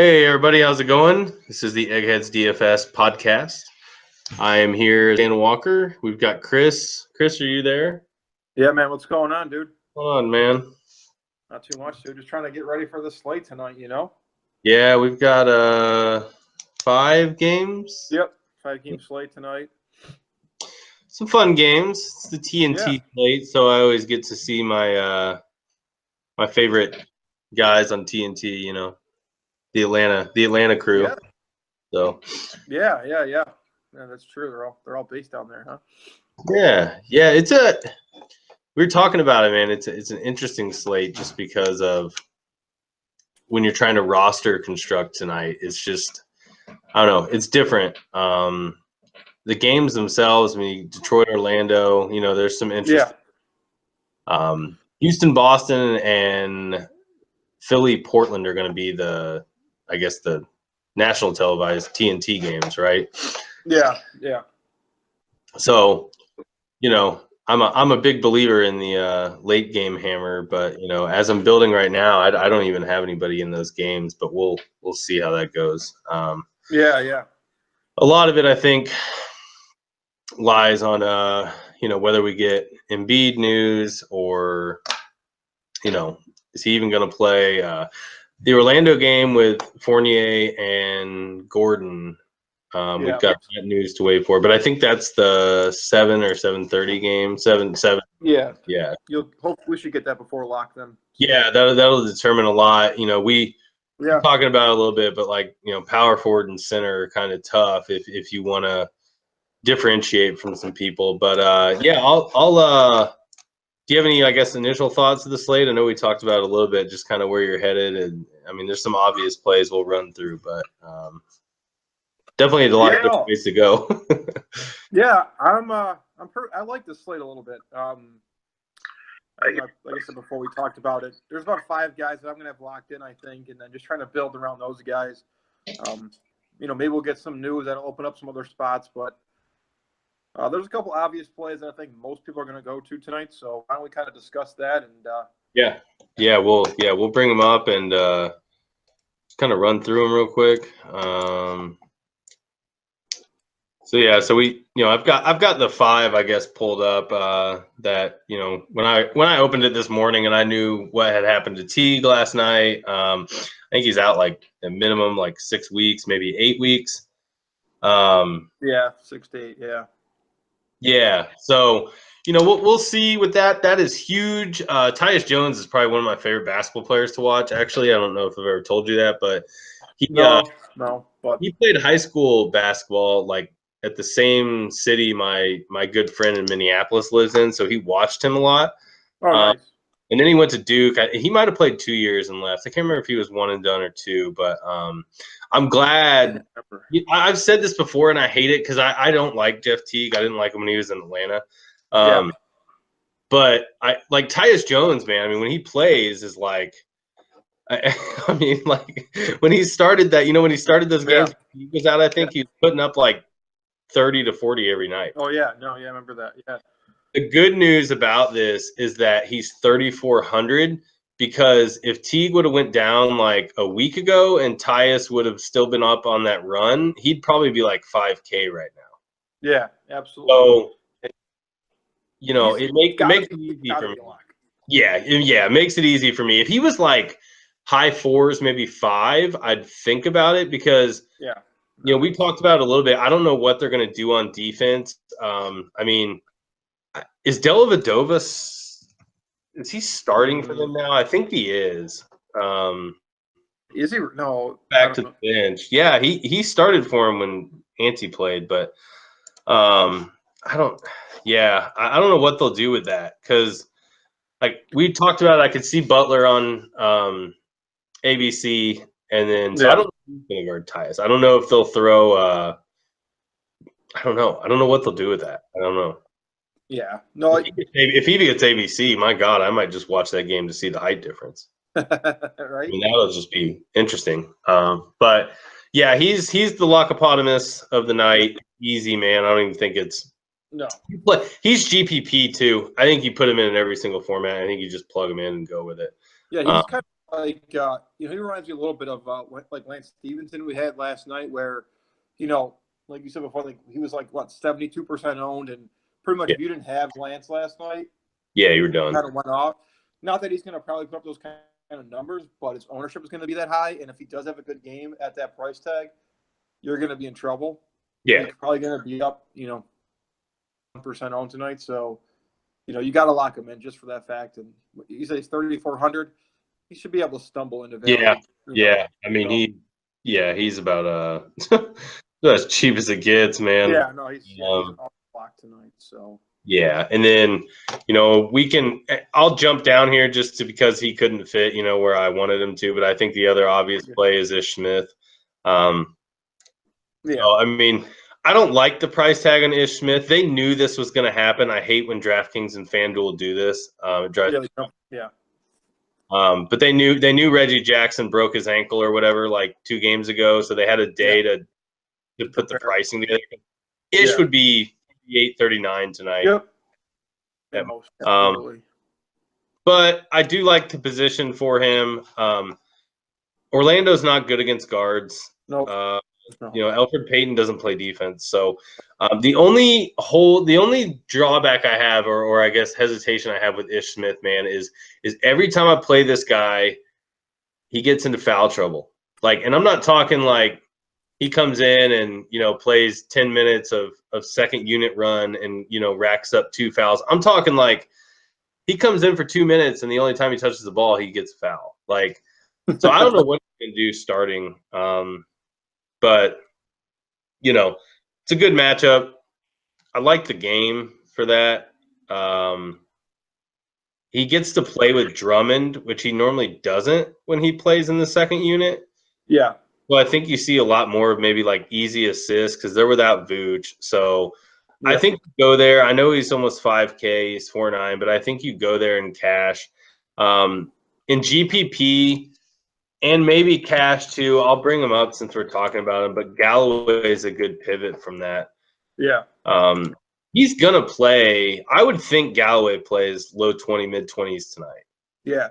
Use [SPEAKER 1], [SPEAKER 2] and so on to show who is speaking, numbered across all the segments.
[SPEAKER 1] Hey everybody, how's it going? This is the Eggheads DFS podcast. I am here, Dan Walker. We've got Chris. Chris, are you there?
[SPEAKER 2] Yeah, man. What's going on, dude?
[SPEAKER 1] Come on, man.
[SPEAKER 2] Not too much, dude. Just trying to get ready for the slate tonight, you know?
[SPEAKER 1] Yeah, we've got 5 games.
[SPEAKER 2] Yep. 5-game slate tonight.
[SPEAKER 1] Some fun games. It's the TNT
[SPEAKER 2] Yeah.
[SPEAKER 1] slate, so I always get to see my my favorite guys on TNT, you know, the Atlanta crew.
[SPEAKER 2] Yeah.
[SPEAKER 1] So
[SPEAKER 2] Yeah, that's true. They're all based down there, huh?
[SPEAKER 1] yeah, we were talking about it, man. It's an interesting slate just because of when you're trying to roster construct tonight. It's just, I don't know, it's different. The games themselves, I mean, Detroit, Orlando, you know, there's some interest.
[SPEAKER 2] Yeah.
[SPEAKER 1] Houston, Boston, and Philly, Portland are going to be I guess, the national televised TNT games, right?
[SPEAKER 2] Yeah.
[SPEAKER 1] So, you know, I'm a big believer in the late game hammer, but you know, as I'm building right now, I don't even have anybody in those games, but we'll see how that goes.
[SPEAKER 2] Yeah.
[SPEAKER 1] A lot of it, I think, lies on you know, whether we get Embiid news or, you know, is he even going to play the Orlando game with Fournier and Gordon? We've got that news to wait for, but I think that's the 7 or 7:30 game. 7.
[SPEAKER 2] Yeah.
[SPEAKER 1] Yeah.
[SPEAKER 2] Hopefully we should get that before lock then.
[SPEAKER 1] Yeah, that'll determine a lot. You know, we're
[SPEAKER 2] Yeah.
[SPEAKER 1] talking about it a little bit, but like, you know, power forward and center are kind of tough if you want to differentiate from some people. But yeah, I'll do you have any, I guess, initial thoughts of the slate? I know we talked about it a little bit, just kind of where you're headed, and I mean, there's some obvious plays we'll run through, but definitely a lot of different ways to go.
[SPEAKER 2] Yeah, I like this slate a little bit. Like I said before, we talked about it. There's about 5 guys that I'm gonna have locked in, I think, and then just trying to build around those guys. You know, maybe we'll get some news that'll open up some other spots, but there's a couple obvious plays that I think most people are going to go to tonight. So why don't we kind of discuss that? And
[SPEAKER 1] we'll bring them up and kind of run through them real quick. So we, you know, I've got the 5, I guess, pulled up that, you know, when I opened it this morning and I knew what had happened to Teague last night. I think he's out like a minimum like 6 weeks, maybe 8 weeks.
[SPEAKER 2] Yeah, 6 to 8. Yeah.
[SPEAKER 1] Yeah. So, you know, we'll see with that. That is huge. Tyus Jones is probably one of my favorite basketball players to watch. Actually, I don't know if I've ever told you that, but he played high school basketball like at the same city my good friend in Minneapolis lives in, so he watched him a lot.
[SPEAKER 2] Oh, nice.
[SPEAKER 1] And then he went to Duke. He might have played 2 years and left. I can't remember if he was 1 and done or 2, but I'm glad. I've said this before, and I hate it because I don't like Jeff Teague. I didn't like him when he was in Atlanta. But I like Tyus Jones, man. I mean, when he plays, is like, I mean, like when he started that, you know, when he started those games, he was out. I think he was putting up like 30 to 40 every night.
[SPEAKER 2] Oh yeah, I remember that. Yeah.
[SPEAKER 1] The good news about this is that he's 3,400, because if Teague would have went down like a week ago and Tyus would have still been up on that run, he'd probably be like 5K right now.
[SPEAKER 2] Yeah, absolutely.
[SPEAKER 1] So, you know, it makes it easy for me. Yeah, it makes it easy for me. If he was like high 4s, maybe 5, I'd think about it because, you know, we talked about it a little bit. I don't know what they're going to do on defense. I mean, is Dellavedova, is he starting for them now? I think he is.
[SPEAKER 2] Is he? No.
[SPEAKER 1] Back to the bench. Yeah, he started for him when Ante played, but I don't know what they'll do with that, because like we talked about, I could see Butler on ABC, and then so I don't know who's going to guard Tyus. I don't know if they'll throw I don't know what they'll do with that. I don't know.
[SPEAKER 2] Yeah. No.
[SPEAKER 1] If he gets ABC, my God, I might just watch that game to see the height difference.
[SPEAKER 2] Right.
[SPEAKER 1] I mean, that'll just be interesting. But yeah, he's the lockopotamus of the night. Easy, man. I don't even think it's he's GPP too. I think you put him in every single format. I think you just plug him in and go with it.
[SPEAKER 2] Yeah, he's kind of like he reminds me a little bit of like Lance Stevenson we had last night, where like you said before, like he was like what 72% owned, and pretty much if you didn't have Lance last night,
[SPEAKER 1] you were done.
[SPEAKER 2] Kind of went off. Not that he's going to probably put up those kind of numbers, but his ownership is going to be that high, and if he does have a good game at that price tag, you're going to be in trouble.
[SPEAKER 1] Yeah,
[SPEAKER 2] he's probably going to be up 1% owned tonight, so you got to lock him in just for that fact. And you say he's 3,400. He should be able to stumble into value.
[SPEAKER 1] Yeah. I mean, he's about as cheap as it gets, man.
[SPEAKER 2] Yeah, no, he's off the block tonight. So
[SPEAKER 1] yeah, and then I'll jump down here just because he couldn't fit, where I wanted him to. But I think the other obvious play is Ish Smith. I mean, I don't like the price tag on Ish Smith. They knew this was going to happen. I hate when DraftKings and FanDuel do this. It drives me. But they knew Reggie Jackson broke his ankle or whatever like 2 games ago, so they had a day to put the pricing together. Ish would be 839 tonight.
[SPEAKER 2] Yep.
[SPEAKER 1] But I do like the position for him. Orlando's not good against guards.
[SPEAKER 2] Nope.
[SPEAKER 1] Elfrid Payton doesn't play defense. So the only drawback I have, or I guess hesitation I have with Ish Smith, man, is every time I play this guy, he gets into foul trouble. Like, and I'm not talking like he comes in and plays 10 minutes of second unit run and racks up 2 fouls. I'm talking like he comes in for 2 minutes and the only time he touches the ball, he gets a foul. Like, so I don't know what he can do starting. But it's a good matchup. I like the game for that. He gets to play with Drummond, which he normally doesn't when he plays in the second unit.
[SPEAKER 2] Yeah.
[SPEAKER 1] Well, I think you see a lot more of maybe like easy assists because they're without Vooch. So I think you go there. I know he's almost 5K, he's 4.9, but I think you go there in cash. In GPP and maybe cash too, I'll bring him up since we're talking about him, but Galloway is a good pivot from that.
[SPEAKER 2] Yeah.
[SPEAKER 1] He's going to play. I would think Galloway plays low 20, mid-20s tonight.
[SPEAKER 2] Yeah.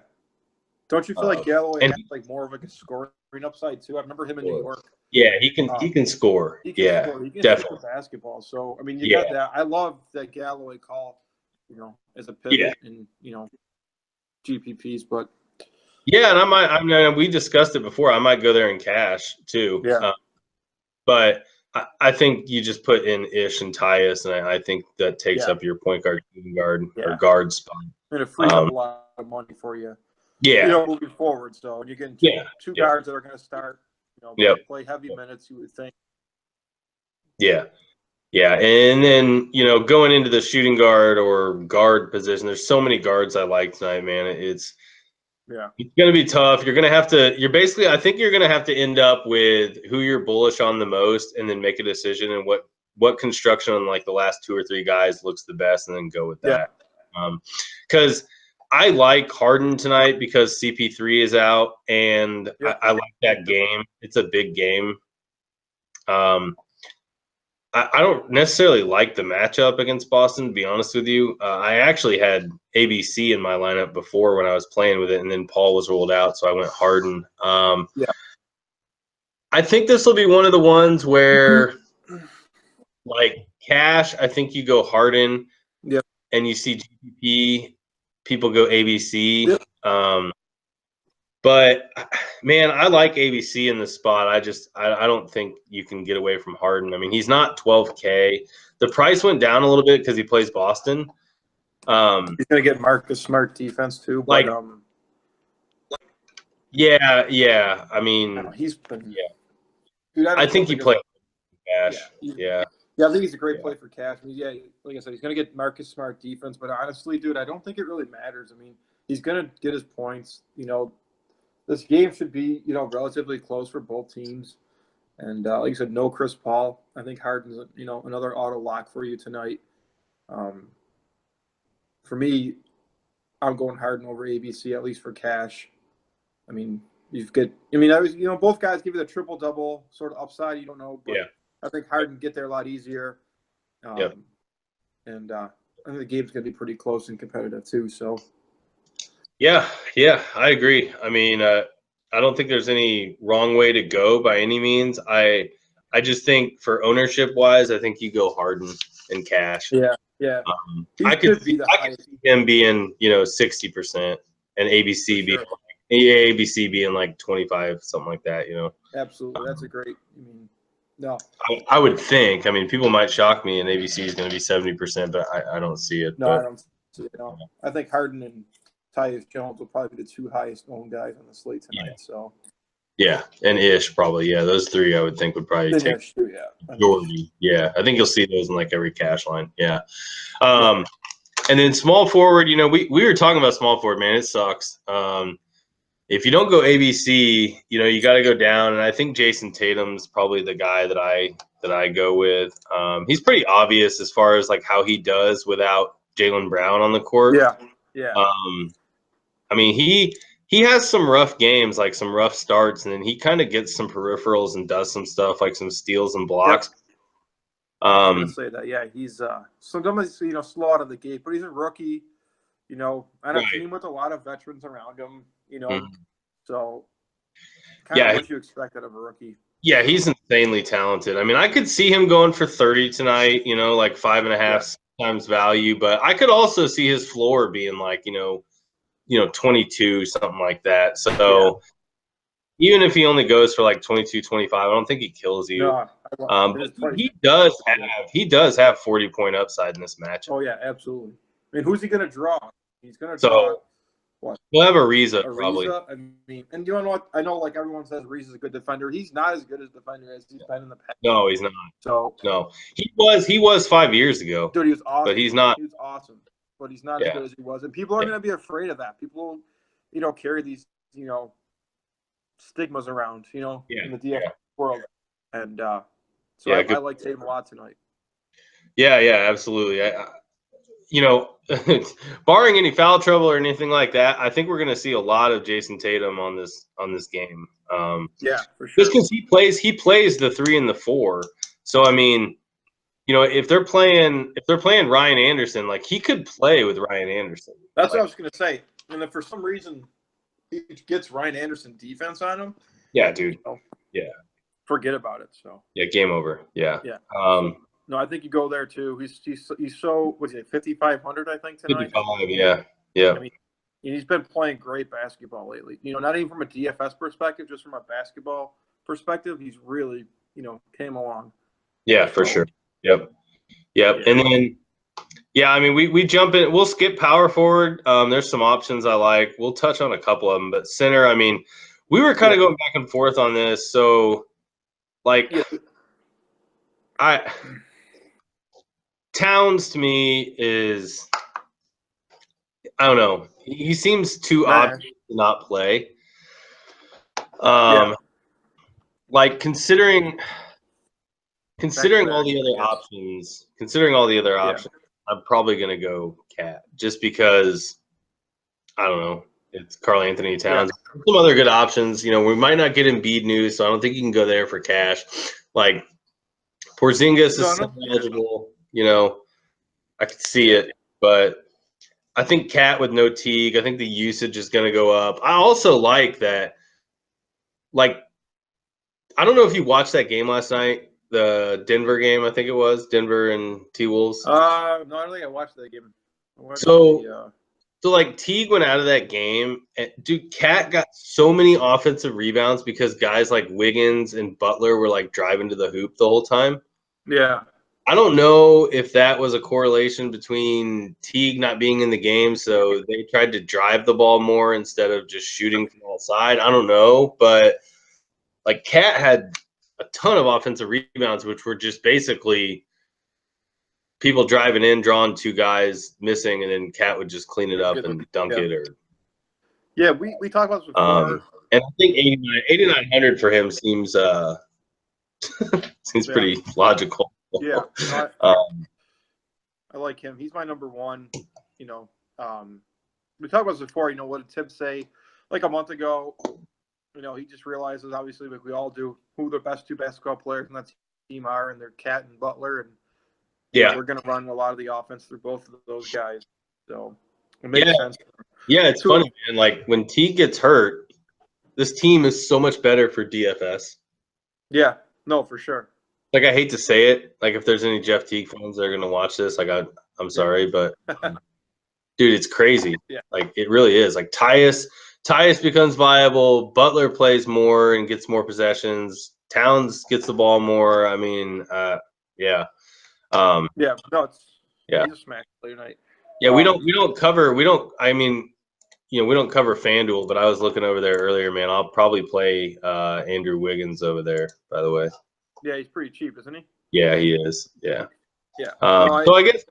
[SPEAKER 2] Don't you feel like Galloway has like more of like a scoring upside too? I remember him in New York.
[SPEAKER 1] Yeah, he can score.
[SPEAKER 2] He can score. He can
[SPEAKER 1] definitely
[SPEAKER 2] shoot basketball. So I mean, you got that. I love that Galloway call, as a pivot in GPPs. But
[SPEAKER 1] yeah, and I mean, we discussed it before. I might go there in cash too.
[SPEAKER 2] Yeah.
[SPEAKER 1] But I think you just put in Ish and Tyus, and I think that takes up your point guard, shooting guard, or guard spot.
[SPEAKER 2] And it frees up a lot of money for you.
[SPEAKER 1] Yeah.
[SPEAKER 2] Moving forward. So you're getting two guards that are going to start, play heavy minutes, you would think.
[SPEAKER 1] Yeah. Yeah. And then, going into the shooting guard or guard position, there's so many guards I like tonight, man. It's going to be tough. You're going to have to, I think you're going to have to end up with who you're bullish on the most and then make a decision and what construction on like the last 2 or 3 guys looks the best and then go with that. Because I like Harden tonight because CP3 is out, and I like that game. It's a big game. I don't necessarily like the matchup against Boston, to be honest with you. I actually had ABC in my lineup before when I was playing with it, and then Paul was ruled out, so I went Harden. I think this will be one of the ones where, like, cash, I think you go Harden, and you see GPP, people go ABC. But man, I like ABC in the spot. I don't think you can get away from Harden. I mean, he's not 12K. The price went down a little bit because he plays Boston.
[SPEAKER 2] He's gonna get Marcus Smart defense too. But,
[SPEAKER 1] I mean,
[SPEAKER 2] he's been.
[SPEAKER 1] Dude, I think he plays cash.
[SPEAKER 2] Yeah, I think he's a great play for cash. I mean, like I said, he's going to get Marcus Smart defense, but honestly, dude, I don't think it really matters. I mean, he's going to get his points. This game should be, relatively close for both teams. And like I said, no Chris Paul. I think Harden's, another auto lock for you tonight. For me, I'm going Harden over ABC, at least for cash. I mean, both guys give you the triple-double sort of upside. You don't know, but I think Harden get there a lot easier. And I think the game's going to be pretty close and competitive too. So,
[SPEAKER 1] Yeah, I agree. I mean, I don't think there's any wrong way to go by any means. I just think for ownership wise, I think you go Harden and cash.
[SPEAKER 2] Yeah.
[SPEAKER 1] I could see him being 60% and ABC being ABC being like 25, something like that.
[SPEAKER 2] Absolutely, that's a great. No.
[SPEAKER 1] I would think. I mean, people might shock me, and ABC is going to be 70%, but I don't see it.
[SPEAKER 2] No, I don't see it. No. I think Harden and Tyus Jones will probably be the two highest owned guys on the slate tonight.
[SPEAKER 1] Yeah.
[SPEAKER 2] So.
[SPEAKER 1] Yeah, and Ish probably. Yeah, those three I would think would probably take
[SPEAKER 2] Ish too,
[SPEAKER 1] majority. Yeah, I think you'll see those in like every cash line. Yeah. And then small forward, we were talking about small forward, man. It sucks. If you don't go ABC, you got to go down. And I think Jason Tatum's probably the guy that I go with. He's pretty obvious as far as like how he does without Jaylen Brown on the court.
[SPEAKER 2] Yeah.
[SPEAKER 1] I mean, he has some rough games, like some rough starts, and then he kind of gets some peripherals and does some stuff like some steals and blocks.
[SPEAKER 2] Yep. I was gonna say that. Yeah, he's sometimes slow out of the gate, but he's a rookie. And a team with a lot of veterans around him. So kind of what you expect out of a rookie.
[SPEAKER 1] Yeah, he's insanely talented. I mean, I could see him going for 30 tonight. Like 5.5 times value, but I could also see his floor being like 22, something like that. So. Even if he only goes for like 22, 25, I don't think he kills you.
[SPEAKER 2] No,
[SPEAKER 1] but he does have 40-point upside in this match.
[SPEAKER 2] Oh yeah, absolutely. I mean, who's he going to draw? He's going to draw. What?
[SPEAKER 1] We'll have Ariza probably.
[SPEAKER 2] I mean, and you know what? I know, like everyone says, Ariza's a good defender. He's not as good as defender as he's been in the past.
[SPEAKER 1] No, he's not.
[SPEAKER 2] So
[SPEAKER 1] no, he was 5 years ago.
[SPEAKER 2] Dude, he was awesome.
[SPEAKER 1] But he's not.
[SPEAKER 2] He was awesome, but he's not as good as he was. And people are going to be afraid of that. People, carry these, stigmas around, in the DF world, and so I like Tatum a lot tonight.
[SPEAKER 1] Yeah, absolutely. Barring any foul trouble or anything like that, I think we're going to see a lot of Jason Tatum on this game.
[SPEAKER 2] Yeah, for sure.
[SPEAKER 1] Just because he plays the 3 and the 4, so I mean, if they're playing Ryan Anderson, like he could play with Ryan Anderson.
[SPEAKER 2] That's what I was going to say, and if for some reason he gets Ryan Anderson defense on him.
[SPEAKER 1] Yeah, dude. Yeah.
[SPEAKER 2] Forget about it. So.
[SPEAKER 1] Yeah, game over. Yeah.
[SPEAKER 2] Yeah. No, I think you go there too. He's so what's he 5,500 I think tonight.
[SPEAKER 1] 55. Yeah.
[SPEAKER 2] I mean, he's been playing great basketball lately. Not even from a DFS perspective, just from a basketball perspective, he's really came along.
[SPEAKER 1] Yeah, for sure. Yep. Yeah. And then. Yeah, I mean, we jump in. We'll skip power forward. There's some options I like. We'll touch on a couple of them, but center. I mean, we were kind of going back and forth on this. So, like, Towns to me is, I don't know. He seems too obvious to not play. Like considering all the other options. I'm probably going to go Cat just because, I don't know, it's Karl Anthony Towns. Yeah. Some other good options. We might not get Embiid news, so I don't think you can go there for cash. Like, Porzingis is eligible. I could see it. But I think Cat with no Teague, I think the usage is going to go up. I also like that, like, I don't know if you watched that game last night. The Denver game, I think it was Denver and T-Wolves.
[SPEAKER 2] No, I don't think I watched that game.
[SPEAKER 1] So like Teague went out of that game, and dude, Cat got so many offensive rebounds because guys like Wiggins and Butler were like driving to the hoop the whole time.
[SPEAKER 2] Yeah,
[SPEAKER 1] I don't know if that was a correlation between Teague not being in the game, so they tried to drive the ball more instead of just shooting from outside. I don't know, but like Cat had a ton of offensive rebounds, which were just basically people driving in, drawing 2 guys missing, and then Cat would just clean it up and dunk it. Or
[SPEAKER 2] we talked about this before.
[SPEAKER 1] And I think 8,900 for him seems seems pretty logical.
[SPEAKER 2] Yeah, I like him. He's my number one. We talked about this before. What did Tim say like a month ago? He just realizes, obviously, like we all do, who the best 2 basketball players in that team are, and they're Cat and Butler. And we're going to run a lot of the offense through both of those guys. So it makes sense.
[SPEAKER 1] Yeah, it's funny, man. Like when Teague gets hurt, this team is so much better for DFS.
[SPEAKER 2] Yeah, no, for sure.
[SPEAKER 1] Like I hate to say it, like if there's any Jeff Teague fans that are gonna watch this, like I'm sorry, but dude, it's crazy.
[SPEAKER 2] Yeah.
[SPEAKER 1] Like it really is. Like Tyus becomes viable. Butler plays more and gets more possessions. Towns gets the ball more. I mean, yeah.
[SPEAKER 2] Yeah, no,
[SPEAKER 1] yeah.
[SPEAKER 2] He's a smash play tonight.
[SPEAKER 1] Yeah, we don't cover. I mean, we don't cover FanDuel, but I was looking over there earlier, man. I'll probably play Andrew Wiggins over there. By the way.
[SPEAKER 2] Yeah, he's pretty cheap, isn't he?
[SPEAKER 1] Yeah, he is. Yeah.
[SPEAKER 2] Yeah.
[SPEAKER 1] So I guess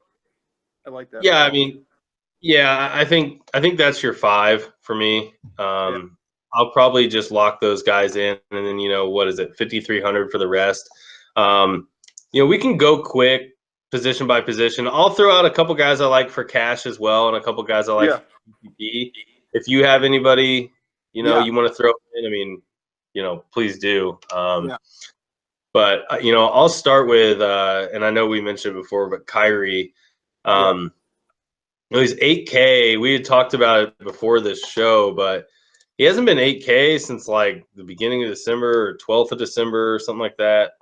[SPEAKER 2] I like that.
[SPEAKER 1] Yeah, I mean, yeah, I think that's your 5 for me. I'll probably just lock those guys in, and then what is it, 5,300 for the rest. We can go quick position by position. I'll throw out a couple guys I like for cash as well, and a couple guys I like for PPP. If you have anybody, you want to throw in, I mean, please do. But I'll start with, and I know we mentioned it before, but Kyrie. He's 8K. We had talked about it before this show, but he hasn't been 8K since like the beginning of December or 12th of December or something like that.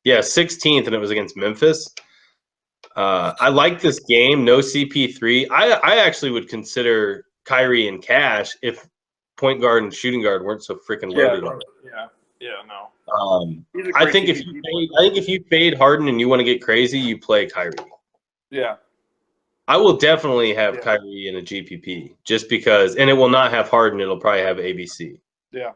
[SPEAKER 1] 16th, and it was against Memphis. I like this game. No CP3. I actually would consider Kyrie in cash if point guard and shooting guard weren't so freaking loaded.
[SPEAKER 2] No.
[SPEAKER 1] I think if you fade Harden and you want to get crazy, you play Kyrie.
[SPEAKER 2] Yeah.
[SPEAKER 1] I will definitely have Kyrie in a GPP just because, and it will not have Harden. It'll probably have ABC.
[SPEAKER 2] Yeah.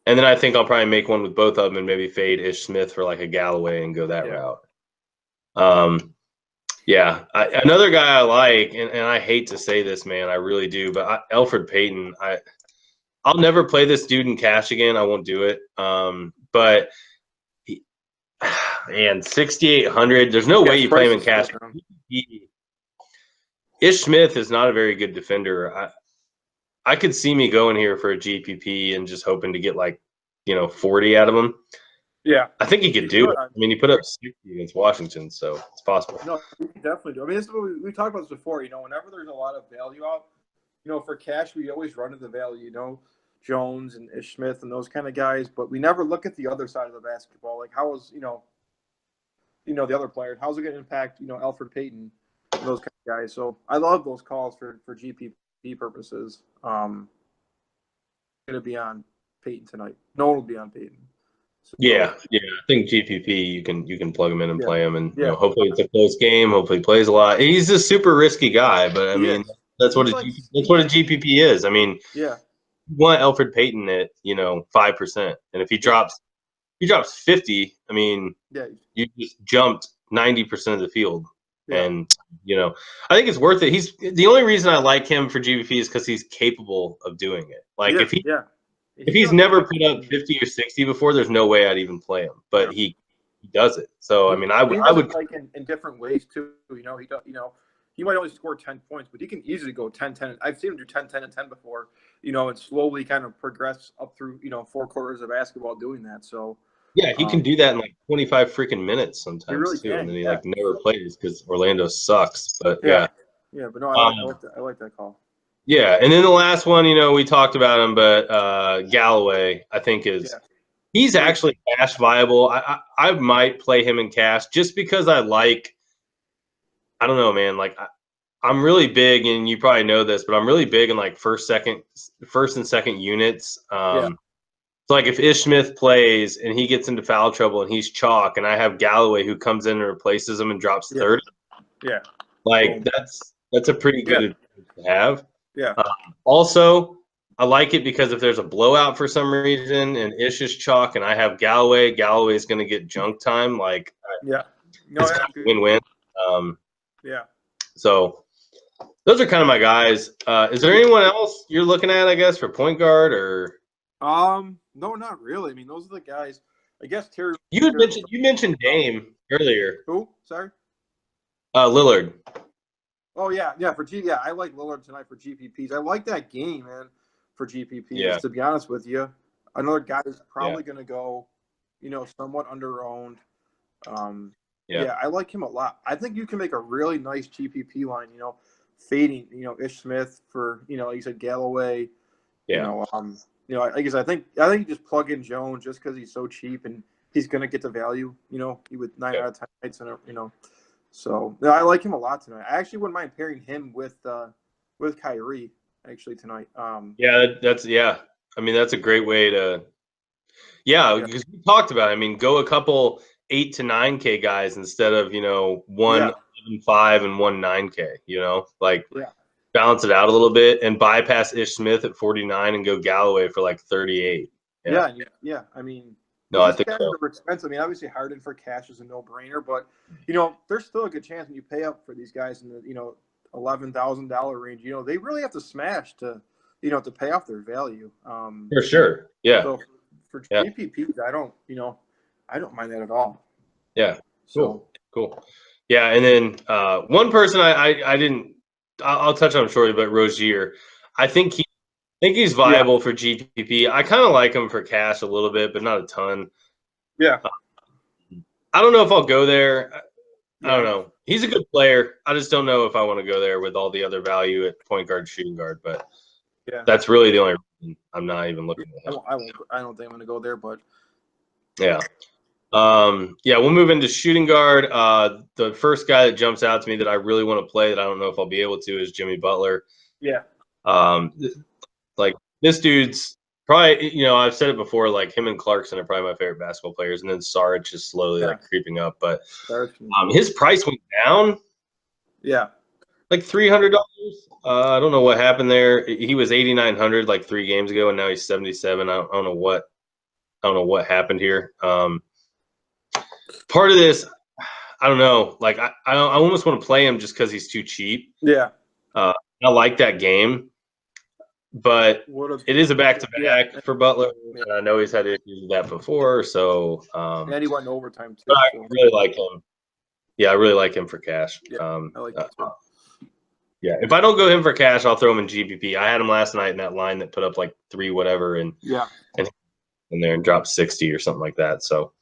[SPEAKER 1] And then I think I'll probably make one with both of them and maybe fade Ish Smith for like a Galloway and go that route. Another guy I like, and I hate to say this, man, I really do, but Elfrid Payton, I'll never play this dude in cash again. I won't do it. But and 6,800. There's no way you play him in cash. Ish Smith is not a very good defender. I could see me going here for a GPP and just hoping to get 40 out of him.
[SPEAKER 2] Yeah,
[SPEAKER 1] I think he could do it. I mean, he put up 60 against Washington, so it's possible.
[SPEAKER 2] No, he can definitely do. I mean, this is what we talked about this before. Whenever there's a lot of value out, for cash, we always run to the value. Jones and Ish Smith and those kind of guys, but we never look at the other side of the basketball. Like how is the other player? How's it going to impact Elfrid Payton, those kind of guys? So I love those calls for GPP purposes. Going to be on Payton tonight. No one will be on Payton. So,
[SPEAKER 1] I think GPP you can plug him in and play him, and hopefully it's a close game. Hopefully he plays a lot. He's a super risky guy, but I mean that's what a GPP is. I mean, you want Elfrid Payton at 5%, and if he drops 50, I mean, you just jumped 90% of the field. And I think it's worth it. He's the only reason I like him for GPP is because he's capable of doing it. Like if he's never put up 50 or 60 before, there's no way I'd even play him. But he does it. So I mean, I would
[SPEAKER 2] like in different ways too. He might only score 10 points, but he can easily go 10-10. I've seen him do 10-10 and 10 before. And slowly kind of progress up through 4 quarters of basketball doing that. So.
[SPEAKER 1] Yeah, he can do that in 25 freaking minutes sometimes
[SPEAKER 2] really
[SPEAKER 1] too, and then he never plays because Orlando sucks. But
[SPEAKER 2] but no, I like that call.
[SPEAKER 1] Yeah, and then the last one, we talked about him, but Galloway, I think he's actually cash viable. I might play him in cash just because I don't know, man. I'm really big, and you probably know this, but I'm really big in first and second units. So if Ish Smith plays and he gets into foul trouble and he's chalk, and I have Galloway who comes in and replaces him and drops 30.
[SPEAKER 2] Yeah.
[SPEAKER 1] That's a pretty good to have.
[SPEAKER 2] Yeah.
[SPEAKER 1] Also, I like it because if there's a blowout for some reason and Ish is chalk and I have Galloway's going to get junk time. It's kind of win-win. So those are kind of my guys. Is there anyone else you're looking at, I guess, for point guard or?
[SPEAKER 2] No, not really. I mean, those are the guys. I guess Terry.
[SPEAKER 1] You mentioned Dame earlier.
[SPEAKER 2] Who? Sorry.
[SPEAKER 1] Lillard.
[SPEAKER 2] Oh yeah. I like Lillard tonight for GPPs. I like that game, man, for GPPs.
[SPEAKER 1] Yeah.
[SPEAKER 2] To be honest with you, another guy is probably going to go, somewhat under-owned. I like him a lot. I think you can make a really nice GPP line. fading, Ish Smith for, like you said, Galloway.
[SPEAKER 1] Yeah.
[SPEAKER 2] I guess I think you just plug in Jones just because he's so cheap and he's gonna get the value. With 9 out of 10 nights and So I like him a lot tonight. I actually wouldn't mind pairing him with Kyrie actually tonight.
[SPEAKER 1] That's I mean, that's a great way to. Yeah, because we talked about it. I mean, go a couple 8 to 9K guys instead of 1.5 and 1.9K. Balance it out a little bit and bypass Ish Smith at 49 and go Galloway for like 38.
[SPEAKER 2] Yeah. I mean,
[SPEAKER 1] no, I
[SPEAKER 2] these
[SPEAKER 1] think
[SPEAKER 2] guys
[SPEAKER 1] so.
[SPEAKER 2] are expensive. I mean, obviously Harden for cash is a no-brainer, but there's still a good chance when you pay up for these guys in the $11,000 range. They really have to smash to to pay off their value.
[SPEAKER 1] For sure. Yeah.
[SPEAKER 2] So for GPPs, I don't mind that at all.
[SPEAKER 1] Yeah. Cool. Yeah, and then one person I'll touch on him shortly, but Rozier, I think he's viable for GPP. I kind of like him for cash a little bit, but not a ton.
[SPEAKER 2] Yeah.
[SPEAKER 1] I don't know if I'll go there. I don't know. He's a good player. I just don't know if I want to go there with all the other value at point guard, shooting guard. But that's really the only reason I'm not even looking at him.
[SPEAKER 2] I don't think I'm going to go there, but
[SPEAKER 1] yeah. We'll move into shooting guard. The first guy that jumps out to me that I really want to play that I don't know if I'll be able to is Jimmy Butler.
[SPEAKER 2] Yeah.
[SPEAKER 1] Like this dude's probably, I've said it before, like him and Clarkson are probably my favorite basketball players, and then Saric is slowly like creeping up. But his price went down.
[SPEAKER 2] Yeah.
[SPEAKER 1] Like $300. I don't know what happened there. He was 8,900 like 3 games ago, and now he's 77. I don't know what happened here. Part of this, I don't know. Like I almost want to play him just because he's too cheap.
[SPEAKER 2] Yeah.
[SPEAKER 1] I like that game, but it is a back-to-back for Butler, and I know he's had issues with that before. So
[SPEAKER 2] and he went overtime too.
[SPEAKER 1] But I really like him. Yeah, I really like him for cash.
[SPEAKER 2] Yeah, I like that too.
[SPEAKER 1] Yeah, if I don't go him for cash, I'll throw him in GPP. I had him last night in that line that put up like 3 whatever, and in there and dropped 60 or something like that. So.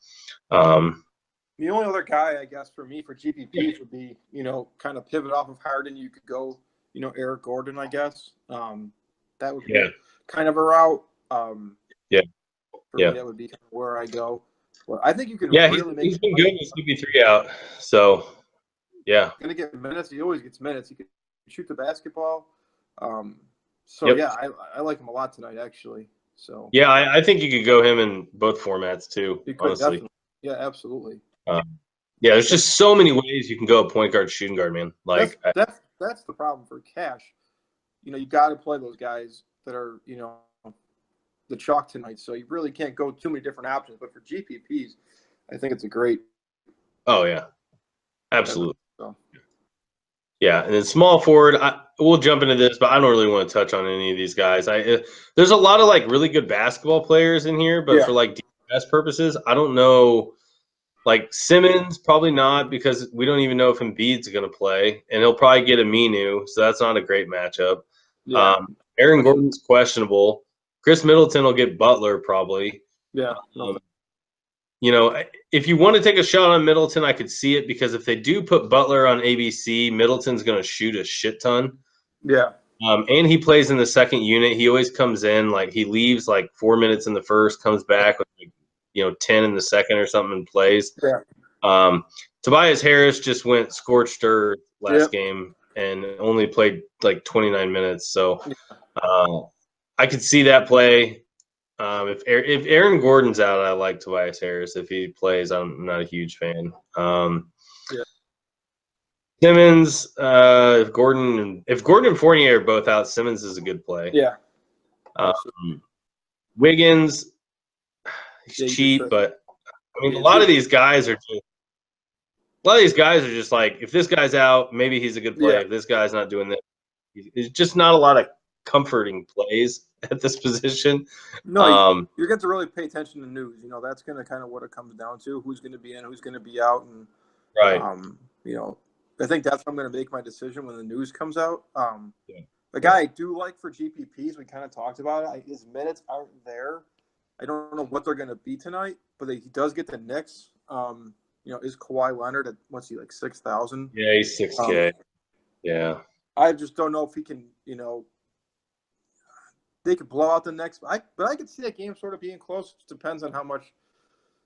[SPEAKER 2] The only other guy, I guess, for me for GPPs would be, kind of pivot off of Harden. You could go, Eric Gordon, I guess. That would be kind of a route. For me, that would be kind of where I go. Well, I think you can really make.
[SPEAKER 1] He's been good with CP3 out. So, yeah.
[SPEAKER 2] Going to get minutes. He always gets minutes. He can shoot the basketball. I like him a lot tonight, actually. So.
[SPEAKER 1] Yeah, I think you could go him in both formats too. Honestly.
[SPEAKER 2] Definitely. Yeah, absolutely.
[SPEAKER 1] There's just so many ways you can go point guard, shooting guard, man. Like
[SPEAKER 2] that's the problem for cash. You got to play those guys that are, the chalk tonight. So you really can't go too many different options. But for GPPs, I think it's a great.
[SPEAKER 1] Oh yeah, absolutely. Yeah, and then small forward, we'll jump into this, but I don't really want to touch on any of these guys. There's a lot of like really good basketball players in here, but for like DFS purposes, I don't know. Like Simmons, probably not, because we don't even know if Embiid's going to play, and he'll probably get Aminu, so that's not a great matchup.
[SPEAKER 2] Yeah.
[SPEAKER 1] Aaron Gordon's questionable. Chris Middleton will get Butler probably.
[SPEAKER 2] Yeah.
[SPEAKER 1] If you want to take a shot on Middleton, I could see it, because if they do put Butler on ABC, Middleton's going to shoot a shit ton.
[SPEAKER 2] Yeah.
[SPEAKER 1] And he plays in the second unit. He always comes in, like he leaves like 4 minutes in the first, comes back with 10 in the second or something and plays.
[SPEAKER 2] Yeah.
[SPEAKER 1] Tobias Harris just went scorched earth last game and only played like 29 minutes. So I could see that play. If Aaron Gordon's out, I like Tobias Harris. If he plays, I'm not a huge fan. Simmons, if Gordon and Fournier are both out, Simmons is a good play.
[SPEAKER 2] Yeah.
[SPEAKER 1] Wiggins, he's cheap, but I mean, a lot of these guys are just like, if this guy's out, maybe he's a good play. If this guy's not doing this, it's just not a lot of comforting plays at this position.
[SPEAKER 2] No, you're going to really pay attention to news. That's going to kind of what it comes down to: who's going to be in, who's going to be out, and I think that's how I'm going to make my decision when the news comes out. The guy I do like for GPPs, we kind of talked about it. His minutes aren't there. I don't know what they're going to be tonight, but he does get the Knicks. Is Kawhi Leonard at, what's he, like 6,000?
[SPEAKER 1] Yeah, he's 6K. Yeah.
[SPEAKER 2] I just don't know if he can, you know, they could blow out the next. But I could see that game sort of being close. It depends on how much,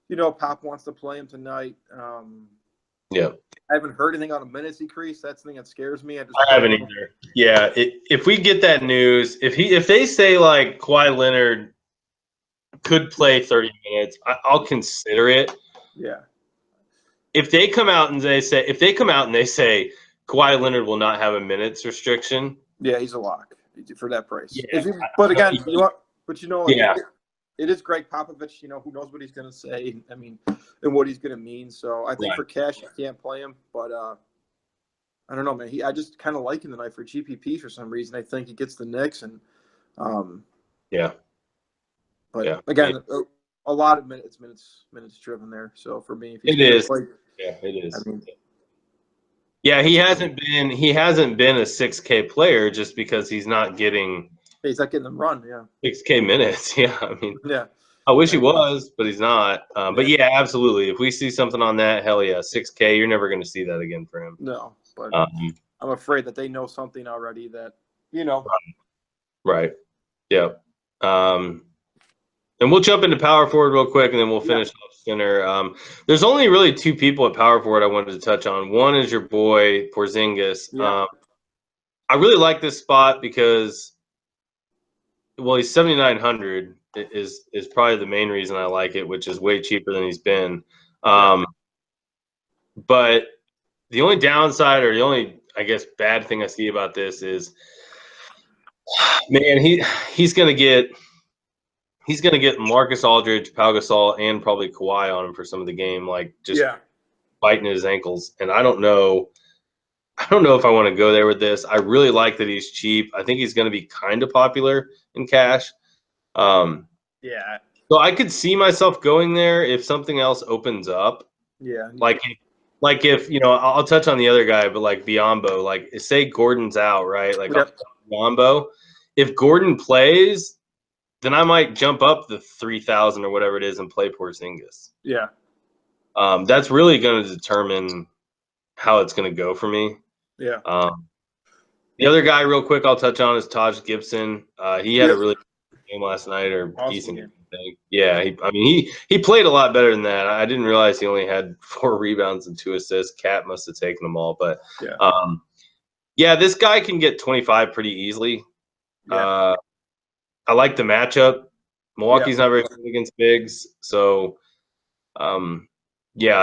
[SPEAKER 2] you know, Pop wants to play him tonight.
[SPEAKER 1] Yeah.
[SPEAKER 2] I haven't heard anything on a minutes decrease. That's the thing that scares me.
[SPEAKER 1] I haven't either. Yeah. If we get that news, if they say like Kawhi Leonard could play 30 minutes, I'll consider it.
[SPEAKER 2] Yeah.
[SPEAKER 1] If they come out and they say Kawhi Leonard will not have a minutes restriction.
[SPEAKER 2] Yeah, he's a lock for that price.
[SPEAKER 1] Yeah,
[SPEAKER 2] but again, you know what? But you know,
[SPEAKER 1] yeah.
[SPEAKER 2] It is Greg Popovich. You know, who knows what he's going to say? I mean, and what he's going to mean. So I think for cash, you can't play him. But I don't know, man. I just kind of like him tonight for GPP for some reason. I think he gets the Knicks, and
[SPEAKER 1] yeah.
[SPEAKER 2] But again, a lot of minutes driven there. So for me, if he's
[SPEAKER 1] it is.
[SPEAKER 2] Play,
[SPEAKER 1] yeah, it is.
[SPEAKER 2] I mean,
[SPEAKER 1] yeah, he hasn't been a 6K player just because he's not getting.
[SPEAKER 2] He's not getting them run. Yeah.
[SPEAKER 1] 6K minutes. Yeah, I mean.
[SPEAKER 2] Yeah.
[SPEAKER 1] I wish he was, but he's not. But yeah, absolutely. If we see something on that, hell yeah, 6K. You're never going to see that again for him.
[SPEAKER 2] No, but I'm afraid that they know something already that, you know.
[SPEAKER 1] Right. Yeah. And we'll jump into power forward real quick, and then we'll finish off center. There's only really two people at power forward I wanted to touch on. One is your boy Porzingis.
[SPEAKER 2] Yeah.
[SPEAKER 1] I really like this spot because, well, he's 7,900 is probably the main reason I like it, which is way cheaper than he's been. But the only downside, or the only, I guess, bad thing I see about this is, man, he's gonna get Marcus Aldridge, Pau Gasol, and probably Kawhi on him for some of the game, like just biting his ankles. And I don't know if I want to go there with this. I really like that he's cheap. I think he's going to be kind of popular in cash.
[SPEAKER 2] Yeah.
[SPEAKER 1] So I could see myself going there if something else opens up.
[SPEAKER 2] Yeah.
[SPEAKER 1] Like if, you know, I'll touch on the other guy, but like Biyombo, like say Gordon's out, right? Like Biyombo, if Gordon plays, then I might jump up the 3,000 or whatever it is and play Porzingis.
[SPEAKER 2] Yeah.
[SPEAKER 1] That's really going to determine how it's going to go for me.
[SPEAKER 2] Yeah.
[SPEAKER 1] The other guy, real quick, I'll touch on is Taj Gibson. He had a really good game last night, or decent game, I think. Yeah, he played a lot better than that. I didn't realize he only had 4 rebounds and 2 assists. Cat must have taken them all, but this guy can get 25 pretty easily.
[SPEAKER 2] Yeah.
[SPEAKER 1] I like the matchup. Milwaukee's not very good against bigs, so I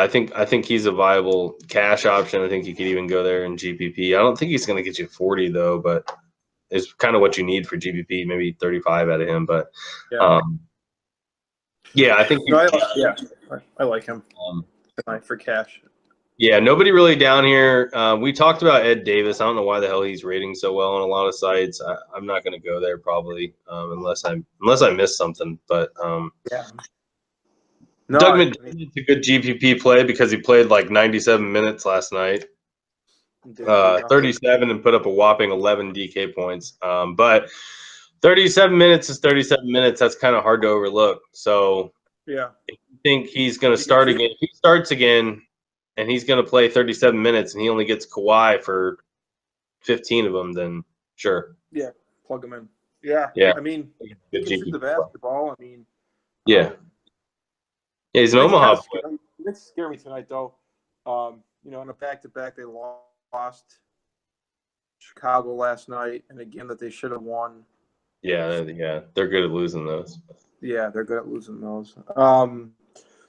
[SPEAKER 1] think he's a viable cash option. I think you could even go there in GPP. I don't think he's going to get you 40 though, but it's kind of what you need for GPP, maybe 35 out of him. But I think
[SPEAKER 2] I like him for cash.
[SPEAKER 1] Yeah, nobody really down here. We talked about Ed Davis. I don't know why the hell he's rating so well on a lot of sites. I'm not going to go there probably unless I missed something. But
[SPEAKER 2] No,
[SPEAKER 1] Doug McDermott's a good GPP play because he played like 97 minutes last night, 37, and put up a whopping 11 DK points. But 37 minutes is 37 minutes. That's kind of hard to overlook. So if you think he's going to start again, if he starts again and he's going to play 37 minutes and he only gets Kawhi for 15 of them, then sure.
[SPEAKER 2] Yeah, plug him in. Yeah. I mean, he can shoot the basketball. I mean,
[SPEAKER 1] yeah, he's an Omaha boy.
[SPEAKER 2] It scared me tonight, though. You know, in a back-to-back, they lost Chicago last night in a game that they should have won.
[SPEAKER 1] Yeah, they're good at losing those.
[SPEAKER 2] Yeah, they're good at losing those.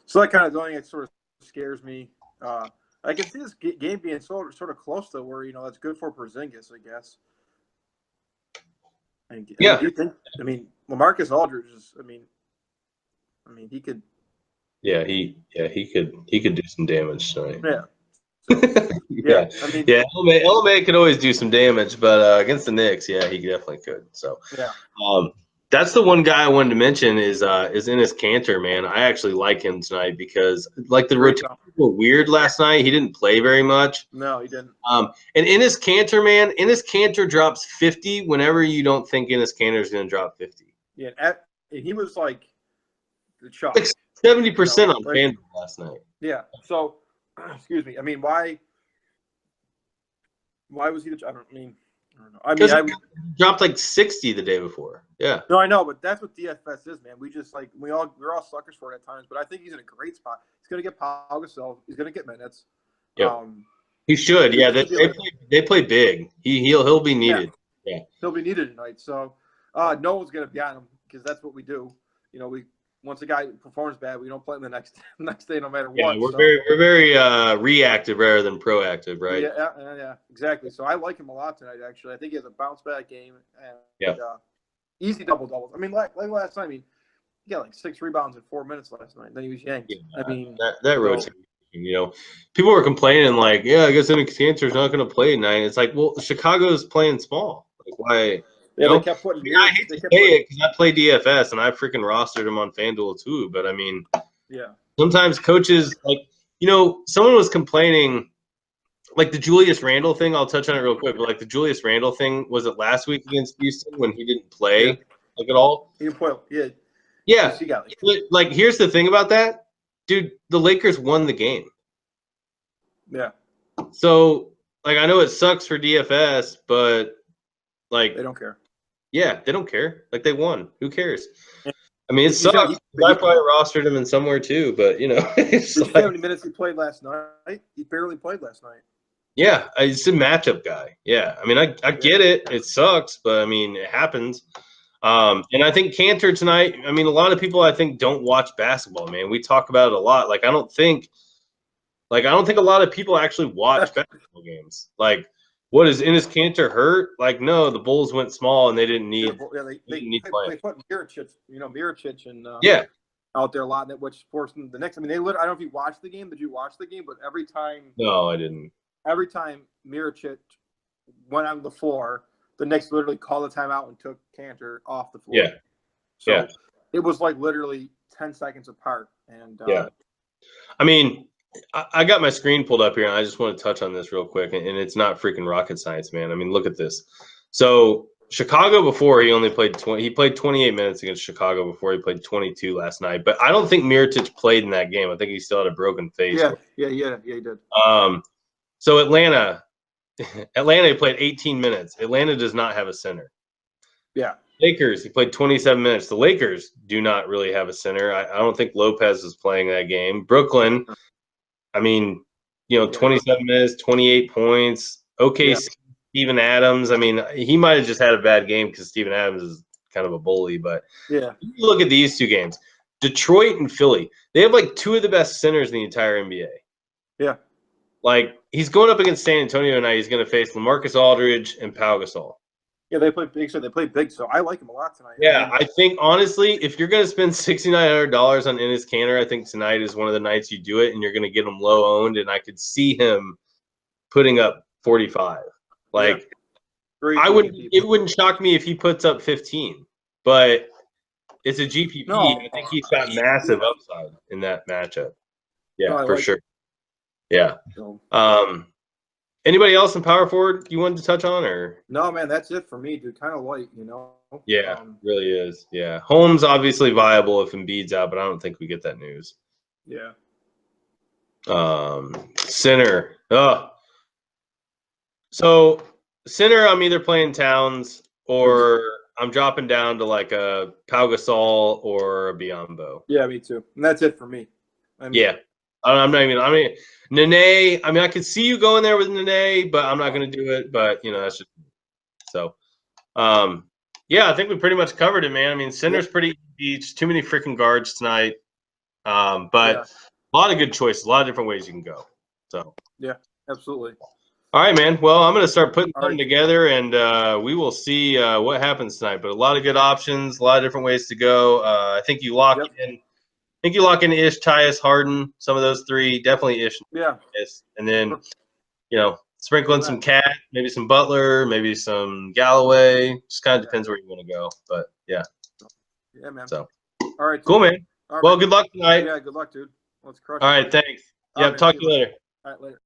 [SPEAKER 2] So that kind of thing, it sort of scares me. I can see this game being sort of close to where, you know, that's good for Porzingis, I guess. Do you think? I mean, LaMarcus Aldridge is. I mean, he could.
[SPEAKER 1] Yeah, he could do some damage tonight.
[SPEAKER 2] Yeah. I mean,
[SPEAKER 1] LMA could always do some damage, but against the Knicks, he definitely could. So that's the one guy I wanted to mention is Enes Kanter, man. I actually like him tonight because like the rotation were weird last night. He didn't play very much.
[SPEAKER 2] No, he didn't.
[SPEAKER 1] And Enes Kanter, man, Enes Kanter drops 50 whenever you don't think Enes Kanter is going to drop 50.
[SPEAKER 2] Yeah, and he was like the chalk.
[SPEAKER 1] Like 70% on FanDuel last night.
[SPEAKER 2] Yeah. So, excuse me. I mean, why was he? I I mean, I
[SPEAKER 1] dropped like 60 the day before. Yeah.
[SPEAKER 2] No, I know, but that's what DFS is, man. We just like we're all suckers for it at times, but I think he's in a great spot. He's gonna get Pau Gasol. He's gonna get minutes.
[SPEAKER 1] Yeah. He should. Yeah. They play big. He'll be needed. Yeah.
[SPEAKER 2] He'll be needed tonight. So no one's gonna be on him because that's what we do. You know, once a guy performs bad, we don't play him the next day, no matter what.
[SPEAKER 1] We're very reactive rather than proactive, right?
[SPEAKER 2] Yeah, exactly. So I like him a lot tonight. Actually, I think he has a bounce back game and easy doubles. I mean, like last night. I mean, he got like 6 rebounds in 4 minutes last night. Then he was yanked.
[SPEAKER 1] Yeah,
[SPEAKER 2] I mean,
[SPEAKER 1] that rotation. You know, people were complaining like, yeah, I guess Cantor's not going to play tonight. It's like, well, Chicago's playing small. Like, why?
[SPEAKER 2] Yeah, they kept putting.
[SPEAKER 1] I hate to say it because I play DFS and I freaking rostered him on FanDuel too. But I mean,
[SPEAKER 2] yeah,
[SPEAKER 1] sometimes coaches like, you know, someone was complaining, like the Julius Randle thing. I'll touch on it real quick. But like the Julius Randle thing, was it last week against Houston when he didn't play like at all?
[SPEAKER 2] He didn't play. Yeah.
[SPEAKER 1] Yeah.
[SPEAKER 2] He got
[SPEAKER 1] like here's the thing about that, dude. The Lakers won the game.
[SPEAKER 2] Yeah.
[SPEAKER 1] So like I know it sucks for DFS, but like
[SPEAKER 2] they don't care.
[SPEAKER 1] Yeah, they don't care. Like they won. Who cares? I mean, it sucks. I probably rostered him in somewhere too, but you know,
[SPEAKER 2] did you see how many minutes he played last night? He barely played last night.
[SPEAKER 1] Yeah, he's a matchup guy. Yeah, I mean, I get it. It sucks, but I mean, it happens. And I think Cantor tonight. I mean, a lot of people I think don't watch basketball. Man, we talk about it a lot. Like I don't think a lot of people actually watch basketball games. Like. What is Enes Kanter hurt? Like no, the Bulls went small and they didn't need.
[SPEAKER 2] Yeah, they put Mirotic, and out there a lot, which forced them the next. I mean, I don't know if you watched the game. Did you watch the game? But every time.
[SPEAKER 1] No, I didn't.
[SPEAKER 2] Every time Mirotic went on the floor, the Knicks literally called the timeout and took Kanter off the floor.
[SPEAKER 1] Yeah.
[SPEAKER 2] So it was like literally 10 seconds apart, and
[SPEAKER 1] I mean. I got my screen pulled up here, and I just want to touch on this real quick. And it's not freaking rocket science, man. I mean, look at this. So Chicago before he only played 20. He played 28 minutes against Chicago before he played 22 last night. But I don't think Mirotic played in that game. I think he still had a broken face.
[SPEAKER 2] Yeah, he did.
[SPEAKER 1] So Atlanta he played 18 minutes. Atlanta does not have a center.
[SPEAKER 2] Yeah.
[SPEAKER 1] Lakers, he played 27 minutes. The Lakers do not really have a center. I don't think Lopez is playing that game. Brooklyn. I mean, you know, 27 minutes, 28 points. Steven Adams. I mean, he might have just had a bad game because Steven Adams is kind of a bully. But you look at these two games, Detroit and Philly. They have like 2 of the best centers in the entire NBA.
[SPEAKER 2] Yeah.
[SPEAKER 1] Like he's going up against San Antonio tonight. He's going to face LaMarcus Aldridge and Pau Gasol.
[SPEAKER 2] Yeah, they played big. So they played big. So I like him a lot tonight.
[SPEAKER 1] Yeah, I think honestly, if you're going to spend $6,900 on Enes Kanter, I think tonight is one of the nights you do it, and you're going to get him low owned. And I could see him putting up 45. Like, it wouldn't shock me if he puts up 15. But it's a GPP. I think he's got massive upside in that matchup. Yeah, for sure. Yeah. Anybody else in power forward you wanted to touch on, or?
[SPEAKER 2] No, man, that's it for me, dude. Kind of light, you know.
[SPEAKER 1] Yeah, really is. Yeah, Holmes obviously viable if Embiid's out, but I don't think we get that news.
[SPEAKER 2] Yeah.
[SPEAKER 1] Center. So center, I'm either playing Towns or I'm dropping down to like a Pau Gasol or a Biyombo.
[SPEAKER 2] Yeah, me too. And that's it for me.
[SPEAKER 1] I'm not even. I mean, Nene. I mean, I could see you going there with Nene, but I'm not going to do it. But you know, that's just so. Yeah, I think we pretty much covered it, man. I mean, center's pretty easy. Too many freaking guards tonight. But a lot of good choices, a lot of different ways you can go. So
[SPEAKER 2] yeah, absolutely.
[SPEAKER 1] All right, man. Well, I'm going to start putting something together, and we will see what happens tonight. But a lot of good options, a lot of different ways to go. I think you lock in. I think you lock in Ish, Tyus, Harden, some of those 3. Definitely Ish.
[SPEAKER 2] Yeah.
[SPEAKER 1] And then, you know, sprinkle in some Cat, maybe some Butler, maybe some Galloway. Just kind of depends where you want to go. But, yeah.
[SPEAKER 2] Yeah, man.
[SPEAKER 1] So,
[SPEAKER 2] all right.
[SPEAKER 1] Cool, man. Well, good luck tonight.
[SPEAKER 2] Yeah, good luck, dude. Let's crush it.
[SPEAKER 1] All right, thanks. Yep, talk to you later.
[SPEAKER 2] All right, later.